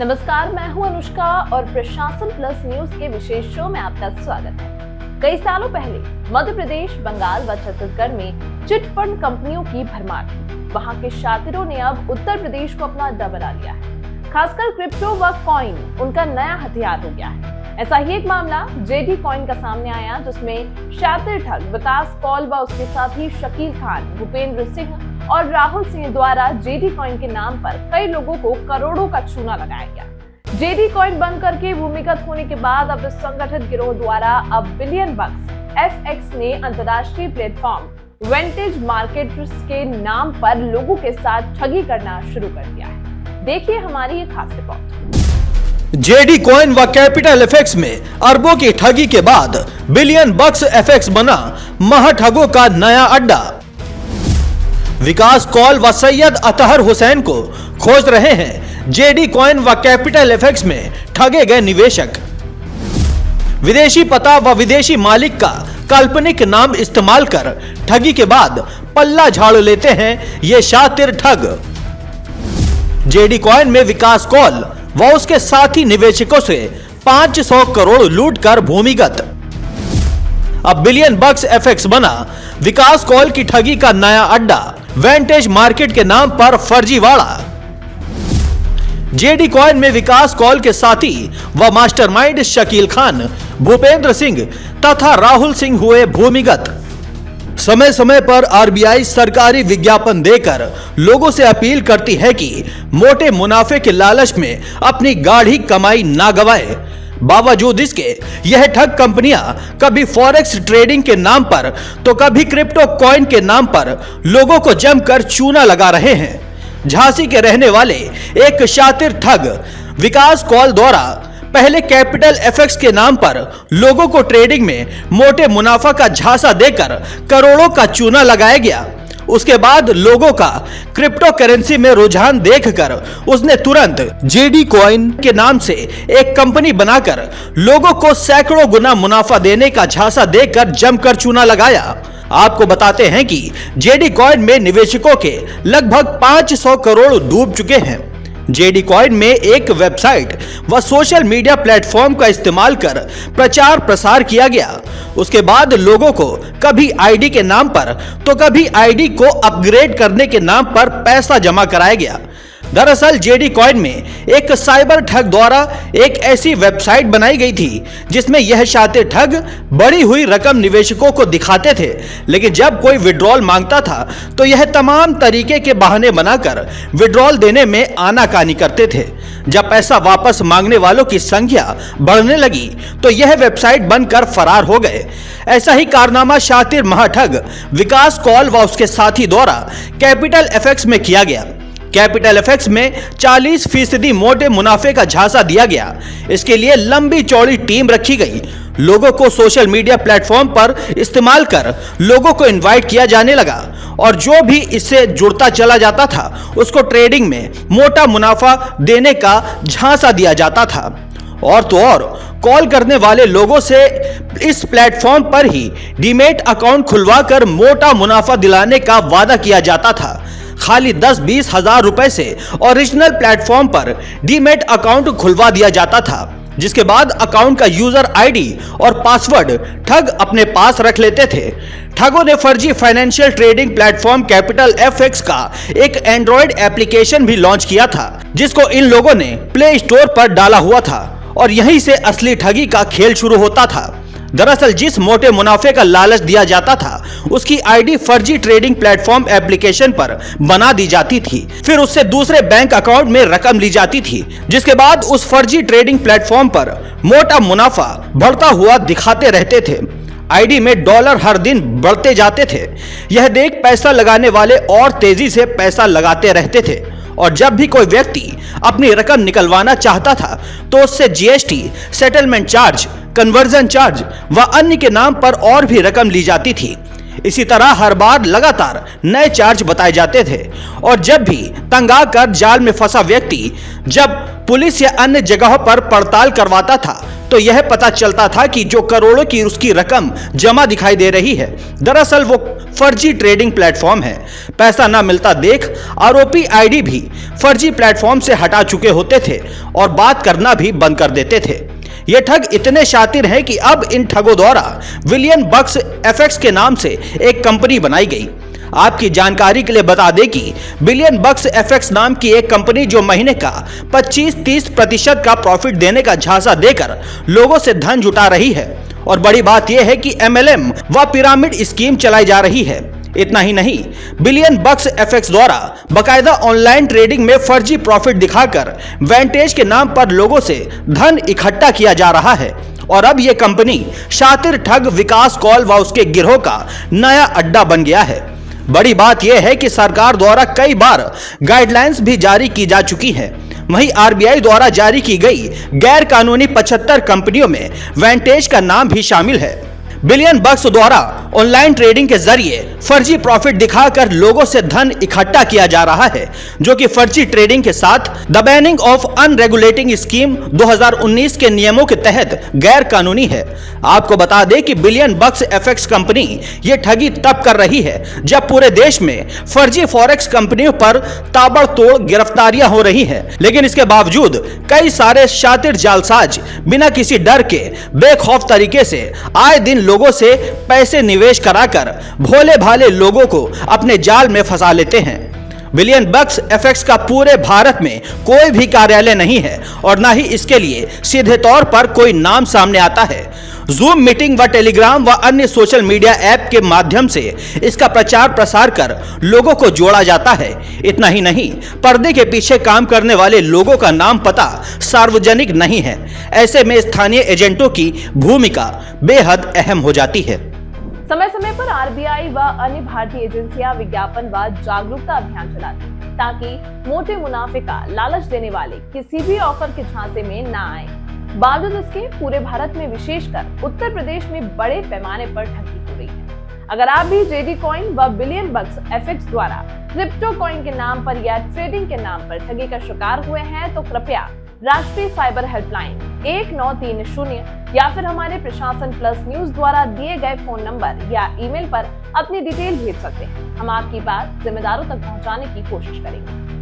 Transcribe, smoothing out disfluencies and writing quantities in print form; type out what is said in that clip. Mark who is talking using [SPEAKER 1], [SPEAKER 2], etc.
[SPEAKER 1] नमस्कार, मैं हूं अनुष्का और प्रशासन प्लस न्यूज के विशेष शो में आपका स्वागत है। कई सालों पहले मध्य प्रदेश, बंगाल व छत्तीसगढ़ में चिट फंड कंपनियों की भरमार थी। वहां के शातिरों ने अब उत्तर प्रदेश को अपना अड्डा बना लिया है। खासकर क्रिप्टो व कॉइन उनका नया हथियार हो गया है। ऐसा ही एक मामला जेडी कॉइन का सामने आया, जिसमें शातिर ठग विकास कौल व उसके साथी शकील खान, भूपेंद्र सिंह और राहुल सिंह द्वारा जेडी कॉइन के नाम पर कई लोगों को करोड़ों का चूना लगाया गया। जेडी कॉइन बंद करके भूमिगत होने के बाद अब इस संगठित गिरोह द्वारा अब बिलियन बक्स एफएक्स ने अंतरराष्ट्रीय प्लेटफॉर्म वेंटेज मार्केट्स के नाम पर लोगों के साथ ठगी करना शुरू कर दिया है। देखिए हमारी ये खास रिपोर्ट।
[SPEAKER 2] जेडी कॉइन व कैपिटल एफएक्स में अरबों की ठगी के बाद बिलियन बक्स एफएक्स बना महाठगों का नया अड्डा। विकास कौल व सैयद अतहर हुसैन को खोज रहे हैं जेडी कॉइन व कैपिटल एफएक्स में ठगे गए निवेशक। विदेशी पता व विदेशी मालिक का काल्पनिक नाम इस्तेमाल कर ठगी के बाद पल्ला झाड़ लेते हैं ये शातिर ठग। जेडी कॉइन में विकास कौल व उसके साथी निवेशकों से 500 करोड़ लूटकर भूमिगत। अब बिलियन बक्स एफएक्स बना विकास कौल की ठगी का नया अड्डा, वेंटेज मार्केट के नाम पर फर्जीवाड़ा। जेडी कॉइन में विकास कौल के साथी व मास्टरमाइंड शकील खान, भूपेंद्र सिंह तथा राहुल सिंह हुए भूमिगत। समय समय पर आरबीआई सरकारी विज्ञापन देकर लोगों से अपील करती है कि मोटे मुनाफे के लालच में अपनी गाढ़ी कमाई ना गवाए। बावजूद इसके यह ठग कंपनियां कभी फॉरेक्स ट्रेडिंग के नाम पर तो कभी क्रिप्टो कॉइन के नाम पर लोगों को जमकर चूना लगा रहे हैं। झांसी के रहने वाले एक शातिर ठग विकास कौल द्वारा पहले कैपिटल एफएक्स के नाम पर लोगों को ट्रेडिंग में मोटे मुनाफा का झांसा देकर करोड़ों का चूना लगाया गया। उसके बाद लोगों का क्रिप्टो करेंसी में रुझान देखकर उसने तुरंत जेडी कॉइन के नाम से एक कंपनी बनाकर लोगों को सैकड़ों गुना मुनाफा देने का झांसा देकर जमकर चूना लगाया। आपको बताते हैं कि जेडी कॉइन में निवेशकों के लगभग 500 करोड़ डूब चुके हैं। जेडी कॉइन में एक वेबसाइट व सोशल मीडिया प्लेटफॉर्म का इस्तेमाल कर प्रचार प्रसार किया गया। उसके बाद लोगों को कभी आईडी के नाम पर तो कभी आईडी को अपग्रेड करने के नाम पर पैसा जमा कराया गया। दरअसल जेडी कॉइन में एक साइबर ठग द्वारा एक ऐसी वेबसाइट बनाई गई थी जिसमें यह शातिर ठग बढ़ी हुई रकम निवेशकों को दिखाते थे, लेकिन जब कोई विड्रॉल मांगता था तो यह तमाम तरीके के बहाने बनाकर विड्रॉल देने में आनाकानी करते थे। जब पैसा वापस मांगने वालों की संख्या बढ़ने लगी तो यह वेबसाइट बनकर फरार हो गए। ऐसा ही कारनामा शातिर महाठग विकास कौल व उसके साथी द्वारा कैपिटल एफएक्स में किया गया। कैपिटल एफएक्स में 40% मोटे मुनाफे का झांसा दिया गया। इसके लिए लंबी चौड़ी टीम रखी गई। लोगों को सोशल मीडिया प्लेटफॉर्म पर इस्तेमाल कर लोगों को इनवाइट किया जाने लगा और जो भी इससे जुड़ता चला जाता था उसको ट्रेडिंग में मोटा मुनाफा देने का झांसा दिया जाता था। और तो और कॉल करने वाले लोगों से इस प्लेटफॉर्म पर ही डीमेट अकाउंट खुलवाकर मोटा मुनाफा दिलाने का वादा किया जाता था। खाली 10-20 हजार रुपए से ओरिजिनल प्लेटफॉर्म पर डीमेट अकाउंट खुलवा दिया जाता था, जिसके बाद अकाउंट का यूजर आईडी और पासवर्ड ठग अपने पास रख लेते थे। ठगों ने फर्जी financial trading platform capital FX का एक एंड्रॉयड एप्लीकेशन भी लॉन्च किया था, जिसको इन लोगों ने प्ले स्टोर पर डाला हुआ था और यहीं से असली ठगी का खेल शुरू होता था। दरअसल जिस मोटे मुनाफे का लालच दिया जाता था उसकी आईडी फर्जी ट्रेडिंग प्लेटफॉर्म एप्लीकेशन पर बना दी जाती थी, फिर उससे दूसरे बैंक अकाउंट में रकम ली जाती थी, जिसके बाद उस फर्जी ट्रेडिंग प्लेटफॉर्म पर मोटा मुनाफा बढ़ता हुआ दिखाते रहते थे। आईडी में डॉलर हर दिन बढ़ते जाते थे। यह देख पैसा लगाने वाले और तेजी से पैसा लगाते रहते थे और जब भी कोई व्यक्ति अपनी रकम निकलवाना चाहता था तो उससे GST, settlement charge, conversion charge व अन्य के नाम पर और भी रकम ली जाती थी। इसी तरह हर बार लगातार नए चार्ज बताए जाते थे और जब भी तंगा कर जाल में फंसा व्यक्ति जब पुलिस या अन्य जगहों पर पड़ताल करवाता था तो यह पता चलता था कि जो करोड़ों की उसकी रकम जमा दिखाई दे रही है, दरअसल वो फर्जी ट्रेडिंग प्लेटफॉर्म है। पैसा ना मिलता देख आरोपी आईडी भी फर्जी प्लेटफॉर्म से हटा चुके होते थे और बात करना भी बंद कर देते थे। ये ठग इतने शातिर हैं कि अब इन ठगों द्वारा बिलियन बक्स एफएक्स के नाम से एक कंपनी बनाई गई। आपकी जानकारी के लिए बता दें कि बिलियन बक्स एफएक्स नाम की एक कंपनी जो महीने का 25-30% का प्रॉफिट देने का झांसा देकर लोगों से धन जुटा रही है और बड़ी बात यह है कि एमएलएम व पिरामिड स्कीम चलाई जा रही है। इतना ही नहीं, बिलियन बक्स एफएक्स द्वारा बकायदा ऑनलाइन ट्रेडिंग में फर्जी प्रॉफिट दिखाकर वेंटेज के नाम पर लोगों से धन इकट्ठा किया जा रहा है और अब यह कंपनी शातिर ठग विकास कौल व उसके गिरोह का नया अड्डा बन गया है। बड़ी बात यह है कि सरकार द्वारा कई बार गाइडलाइंस भी जारी की जा चुकी है। वहीं आरबीआई द्वारा जारी की गई गैर कानूनी 75 कंपनियों में वेंटेज का नाम भी शामिल है। बिलियन बक्स द्वारा ऑनलाइन ट्रेडिंग के जरिए फर्जी प्रॉफिट दिखाकर लोगों से धन इकट्ठा किया जा रहा है, जो कि फर्जी ट्रेडिंग के साथ द बैनिंग ऑफ अनरेगुलेटिंग स्कीम 2019 के नियमों के तहत गैर कानूनी है। आपको बता दें कि बिलियन बक्स एफएक्स कंपनी ये ठगी तब कर रही है जब पूरे देश में फर्जी फॉरेक्स कंपनियों पर ताबड़तोड़ गिरफ्तारियां हो रही हैं, लेकिन इसके बावजूद कई सारे शातिर जालसाज बिना किसी डर के बेखौफ तरीके से आए दिन लोगों से पैसे निवेश कराकर भोले भाले लोगों को अपने जाल में फंसा लेते हैं। बिलियन बक्स एफएक्स का पूरे भारत में कोई भी कार्यालय नहीं है और ना ही इसके लिए सीधे तौर पर कोई नाम सामने आता है। जूम मीटिंग व टेलीग्राम व अन्य सोशल मीडिया ऐप के माध्यम से इसका प्रचार प्रसार कर लोगों को जोड़ा जाता है। इतना ही नहीं, पर्दे के पीछे काम करने वाले लोगों का नाम पता सार्वजनिक नहीं है। ऐसे में स्थानीय एजेंटों की भूमिका बेहद अहम हो जाती है।
[SPEAKER 1] समय समय पर आरबीआई व अन्य भारतीय एजेंसियां विज्ञापन व जागरूकता अभियान चलाती हैं ताकि मोटे मुनाफे का लालच देने वाले किसी भी ऑफर के झांसे में न आए। बावजूद इसके पूरे भारत में विशेषकर उत्तर प्रदेश में बड़े पैमाने पर ठगी हो रही है। अगर आप भी जेडी कॉइन व बिलियन बक्स एफएक्स द्वारा क्रिप्टो कॉइन के नाम पर या ट्रेडिंग के नाम पर ठगी का शिकार हुए हैं तो कृपया राष्ट्रीय साइबर हेल्पलाइन 1930 या फिर हमारे प्रशासन प्लस न्यूज द्वारा दिए गए फोन नंबर या ईमेल पर अपनी डिटेल भेज सकते हैं। हम आपकी बात जिम्मेदारों तक पहुंचाने की कोशिश करेंगे।